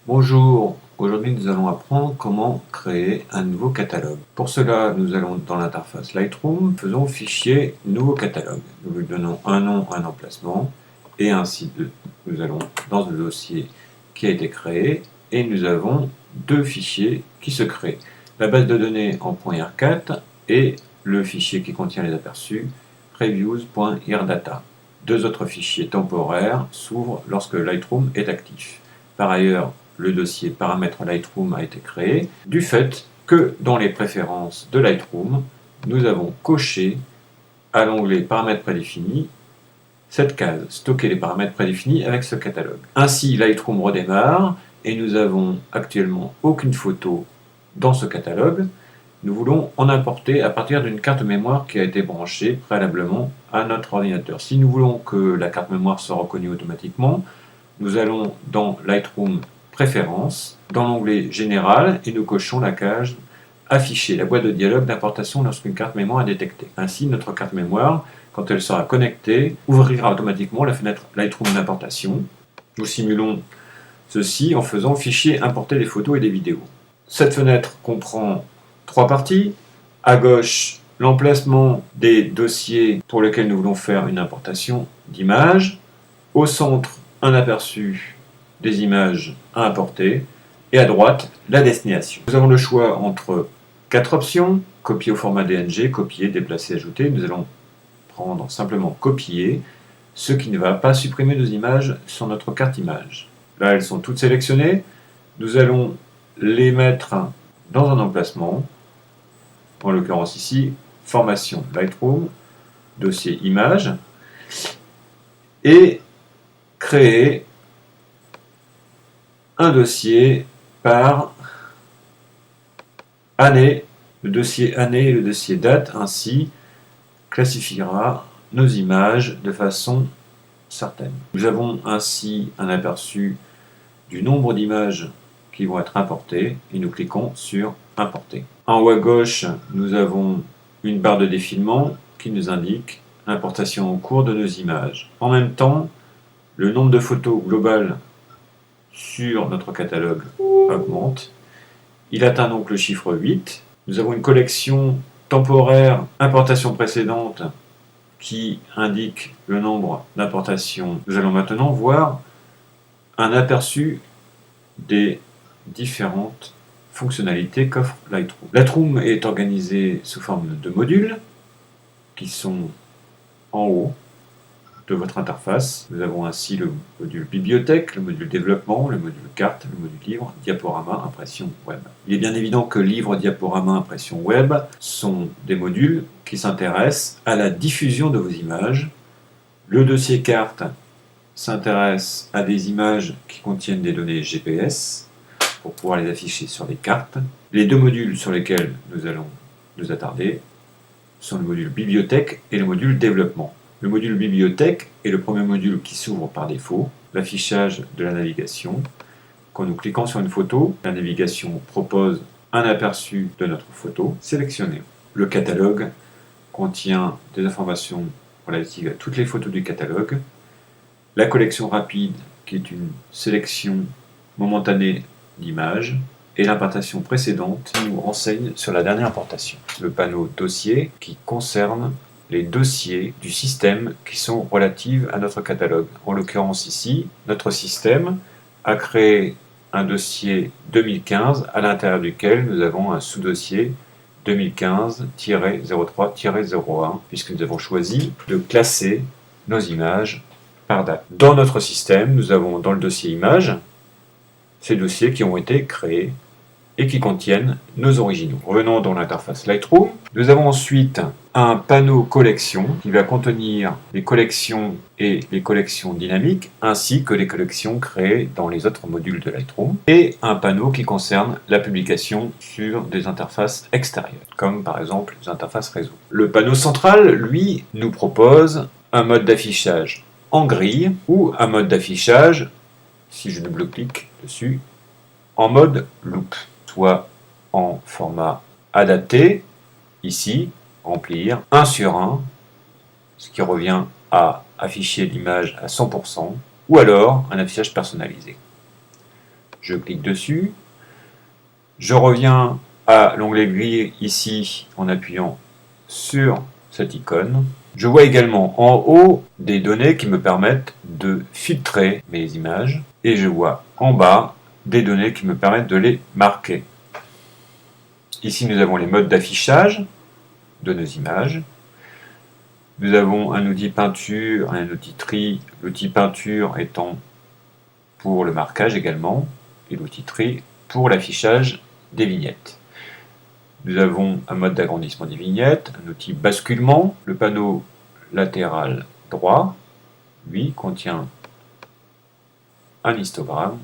Bonjour, aujourd'hui nous allons apprendre comment créer un nouveau catalogue. Pour cela, nous allons dans l'interface Lightroom, faisons fichier nouveau catalogue. Nous lui donnons un nom, un emplacement et ainsi nous allons dans le dossier qui a été créé et nous avons deux fichiers qui se créent. La base de données en .r4 et le fichier qui contient les aperçus previews.irdata. Deux autres fichiers temporaires s'ouvrent lorsque Lightroom est actif. Par ailleurs, le dossier paramètres Lightroom a été créé du fait que dans les préférences de Lightroom, nous avons coché à l'onglet paramètres prédéfinis cette case, stocker les paramètres prédéfinis avec ce catalogue. Ainsi, Lightroom redémarre et nous avons actuellement aucune photo dans ce catalogue. Nous voulons en importer à partir d'une carte mémoire qui a été branchée préalablement à notre ordinateur. Si nous voulons que la carte mémoire soit reconnue automatiquement, nous allons dans Lightroom Préférences, dans l'onglet Général, et nous cochons la case Afficher la boîte de dialogue d'importation lorsqu'une carte mémoire est détectée. Ainsi, notre carte mémoire, quand elle sera connectée, ouvrira automatiquement la fenêtre Lightroom d'importation. Nous simulons ceci en faisant Fichier importer des photos et des vidéos. Cette fenêtre comprend trois parties. À gauche, l'emplacement des dossiers pour lesquels nous voulons faire une importation d'images. Au centre, un aperçu des images à importer, et à droite, la destination. Nous avons le choix entre quatre options: copier au format DNG, copier, déplacer, ajouter. Nous allons prendre simplement copier, ce qui ne va pas supprimer nos images sur notre carte image. Là, elles sont toutes sélectionnées. Nous allons les mettre dans un emplacement, en l'occurrence ici, formation Lightroom, dossier image, et créer un dossier par année. Le dossier année et le dossier date ainsi classifiera nos images de façon certaine. Nous avons ainsi un aperçu du nombre d'images qui vont être importées et nous cliquons sur Importer. En haut à gauche, nous avons une barre de défilement qui nous indique l'importation en cours de nos images. En même temps, le nombre de photos globales sur notre catalogue augmente. Il atteint donc le chiffre 8. Nous avons une collection temporaire importation précédente qui indique le nombre d'importations. Nous allons maintenant voir un aperçu des différentes fonctionnalités qu'offre Lightroom. Lightroom est organisé sous forme de modules qui sont en haut de votre interface. Nous avons ainsi le module bibliothèque, le module développement, le module carte, le module livre, diaporama, impression web. Il est bien évident que livre, diaporama, impression web sont des modules qui s'intéressent à la diffusion de vos images. Le dossier carte s'intéresse à des images qui contiennent des données GPS pour pouvoir les afficher sur les cartes. Les deux modules sur lesquels nous allons nous attarder sont le module bibliothèque et le module développement. Le module bibliothèque est le premier module qui s'ouvre par défaut, l'affichage de la navigation. Quand nous cliquons sur une photo, la navigation propose un aperçu de notre photo sélectionnée. Le catalogue contient des informations relatives à toutes les photos du catalogue. La collection rapide, qui est une sélection momentanée d'images, et l'importation précédente qui nous renseigne sur la dernière importation. Le panneau dossier qui concerne les dossiers du système qui sont relatifs à notre catalogue. En l'occurrence ici, notre système a créé un dossier 2015 à l'intérieur duquel nous avons un sous-dossier 2015-03-01 puisque nous avons choisi de classer nos images par date. Dans notre système, nous avons dans le dossier images ces dossiers qui ont été créés et qui contiennent nos originaux. Revenons dans l'interface Lightroom. Nous avons ensuite un panneau collection qui va contenir les collections et les collections dynamiques ainsi que les collections créées dans les autres modules de Lightroom et un panneau qui concerne la publication sur des interfaces extérieures comme par exemple les interfaces réseau. Le panneau central, lui, nous propose un mode d'affichage en grille ou un mode d'affichage, si je double-clique dessus, en mode loop, soit en format adapté, ici, remplir 1 sur 1, ce qui revient à afficher l'image à 100%, ou alors un affichage personnalisé. Je clique dessus. Je reviens à l'onglet gris ici en appuyant sur cette icône. Je vois également en haut des données qui me permettent de filtrer mes images et je vois en bas des données qui me permettent de les marquer. Ici, nous avons les modes d'affichage de nos images. Nous avons un outil peinture, un outil tri, l'outil peinture étant pour le marquage également, et l'outil tri pour l'affichage des vignettes. Nous avons un mode d'agrandissement des vignettes, un outil basculement, le panneau latéral droit, lui, contient un histogramme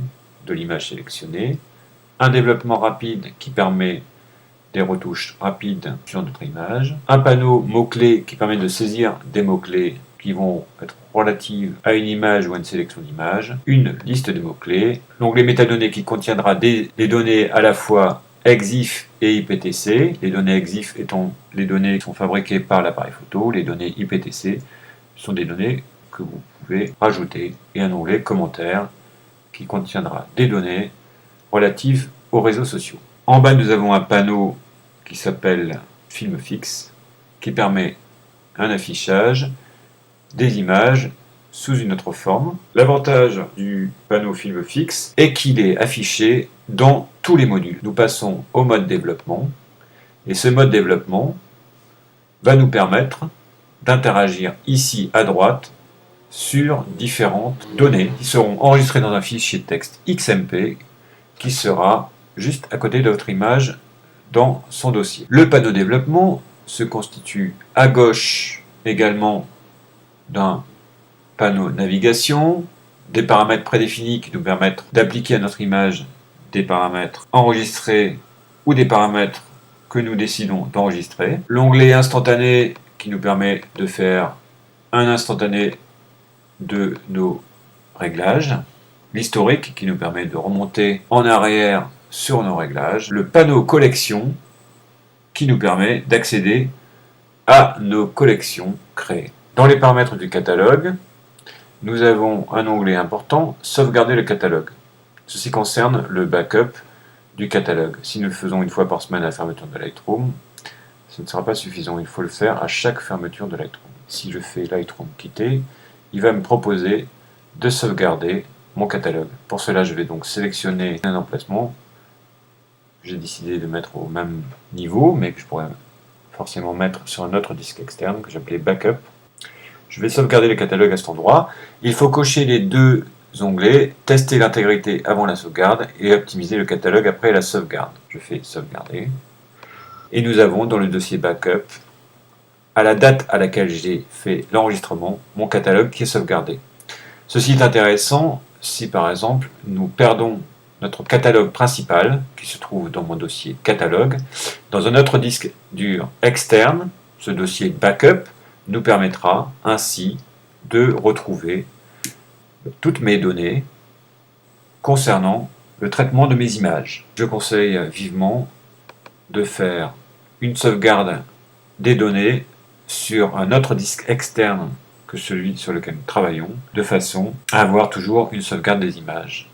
de l'image sélectionnée, un développement rapide qui permet des retouches rapides sur notre image, un panneau mots-clés qui permet de saisir des mots-clés qui vont être relatives à une image ou à une sélection d'images, une liste de mots-clés, l'onglet métadonnées qui contiendra des données à la fois EXIF et IPTC, les données EXIF étant les données qui sont fabriquées par l'appareil photo, les données IPTC sont des données que vous pouvez rajouter, et un onglet commentaires qui contiendra des données relatives aux réseaux sociaux. En bas, nous avons un panneau qui s'appelle film fixe, qui permet un affichage des images sous une autre forme. L'avantage du panneau film fixe est qu'il est affiché dans tous les modules. Nous passons au mode développement, et ce mode développement va nous permettre d'interagir ici à droite sur différentes données qui seront enregistrées dans un fichier de texte XMP qui sera juste à côté de votre image dans son dossier. Le panneau développement se constitue à gauche également d'un panneau navigation, des paramètres prédéfinis qui nous permettent d'appliquer à notre image des paramètres enregistrés ou des paramètres que nous décidons d'enregistrer. L'onglet instantané qui nous permet de faire un instantané de nos réglages. L'historique qui nous permet de remonter en arrière sur nos réglages. Le panneau collection qui nous permet d'accéder à nos collections créées. Dans les paramètres du catalogue, nous avons un onglet important, sauvegarder le catalogue. Ceci concerne le backup du catalogue. Si nous le faisons une fois par semaine à la fermeture de Lightroom, ce ne sera pas suffisant. Il faut le faire à chaque fermeture de Lightroom. Si je fais Lightroom quitter, il va me proposer de sauvegarder mon catalogue. Pour cela, je vais donc sélectionner un emplacement. J'ai décidé de mettre au même niveau, mais que je pourrais forcément mettre sur un autre disque externe que j'appelais Backup. Je vais sauvegarder le catalogue à cet endroit. Il faut cocher les deux onglets, tester l'intégrité avant la sauvegarde et optimiser le catalogue après la sauvegarde. Je fais sauvegarder. Et nous avons dans le dossier Backup, à la date à laquelle j'ai fait l'enregistrement, mon catalogue qui est sauvegardé. Ceci est intéressant si par exemple nous perdons notre catalogue principal, qui se trouve dans mon dossier catalogue, dans un autre disque dur externe. Ce dossier backup nous permettra ainsi de retrouver toutes mes données concernant le traitement de mes images. Je conseille vivement de faire une sauvegarde des données sur un autre disque externe que celui sur lequel nous travaillons, de façon à avoir toujours une sauvegarde des images.